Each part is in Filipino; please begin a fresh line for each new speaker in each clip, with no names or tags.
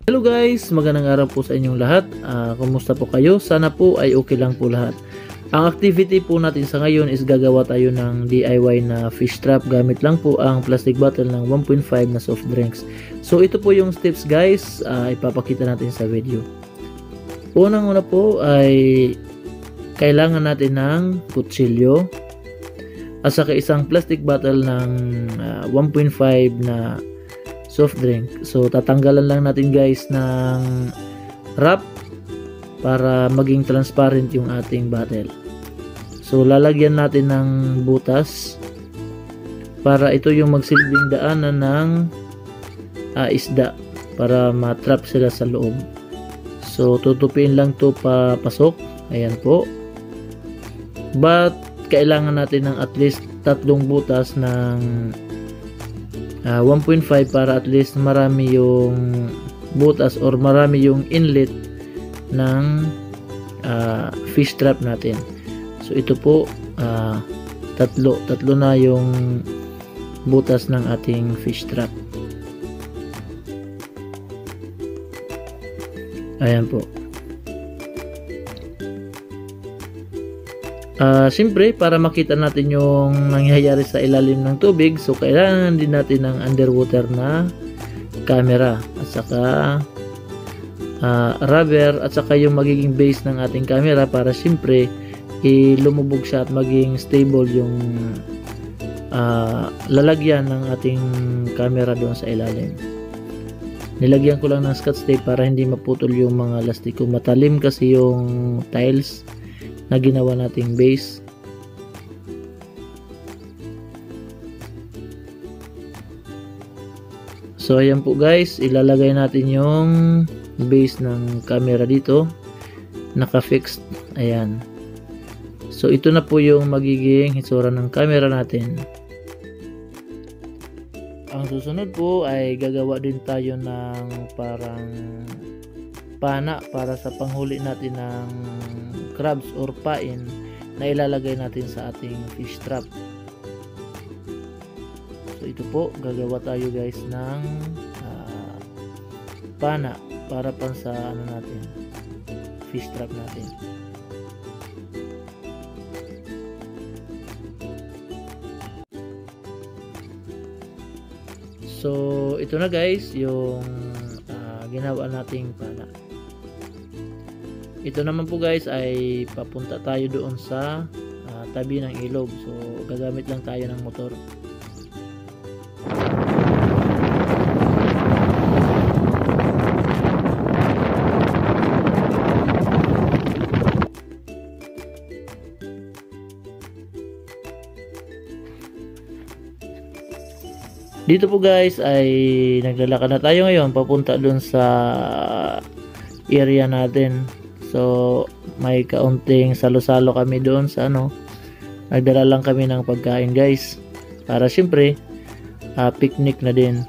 Hello guys, magandang araw po sa inyong lahat. Kumusta po kayo? Sana po ay okay lang po lahat. Ang activity po natin sa ngayon is gagawa tayo ng DIY na fish trap gamit lang po ang plastic bottle ng 1.5 na soft drinks. So ito po yung steps guys, ipapakita natin sa video. Unang-una po ay kailangan natin ng kutsilyo at saka isang plastic bottle ng 1.5 na soft drink. So tatanggalan lang natin guys ng wrap para maging transparent yung ating bottle. So lalagyan natin ng butas para ito yung magsilbing daanan ng isda para matrap sila sa loob. So tutupin lang to papasok. Ayan po. But kailangan natin ng at least 3 butas ng 1.5 para at least marami yung butas or marami yung inlet ng fish trap natin. So ito po tatlo na yung butas ng ating fish trap. Ayan po. Siyempre para makita natin yung nangyayari sa ilalim ng tubig, so kailangan din natin ng underwater na camera at saka rubber at saka yung magiging base ng ating camera para siyempre lumubog siya at maging stable yung lalagyan ng ating camera doon sa ilalim. Nilagyan ko lang ng scotch tape para hindi maputol yung mga lastiko. Matalim kasi yung tiles na ginawa nating base. So ayan po guys, ilalagay natin yung base ng camera dito, naka-fixed. Ayan. So ito na po yung magiging hitsura ng camera natin. Ang susunod po ay gagawa din tayo ng parang pana para sa panghuli natin ng crabs or pain na ilalagay natin sa ating fish trap. So ito po, gagawa tayo guys ng pana para pan sa natin, fish trap natin. So ito na guys yung ginawa nating pana. Ito naman po guys ay papunta tayo doon sa tabi ng ilog. So gagamit lang tayo ng motor. Dito po guys ay naglalakad na tayo ngayon papunta doon sa area natin. So may kaunting salo-salo kami doon sa nagdala lang kami ng pagkain guys para syempre picnic na din.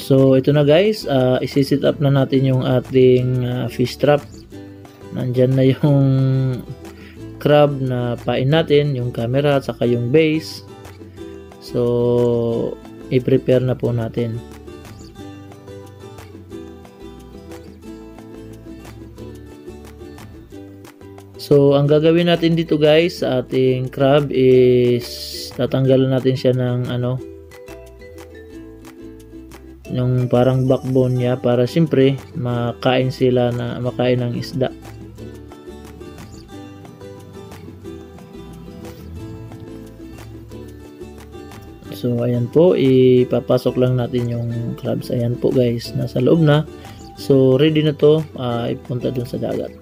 So ito na guys, isi-set up na natin yung ating fish trap. Nandyan na yung crab na pain natin, yung camera at saka yung base. So i-prepare na po natin. So ang gagawin natin dito guys sa ating crab is tatanggalan natin siya ng yung parang backbone niya para siyempre makain sila na makain ng isda. So ayan po, ipapasok lang natin yung crabs. Ayan po guys, nasa loob na. So ready na to ipunta dun sa dagat.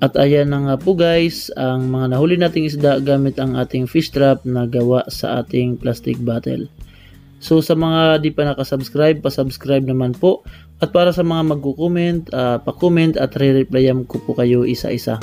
At ayan na nga po guys, ang mga nahuli nating isda gamit ang ating fish trap na gawa sa ating plastic bottle. So sa mga di pa nakasubscribe, pasubscribe naman po. At para sa mga magko-comment, pa-comment at re-replyan ko po kayo isa-isa.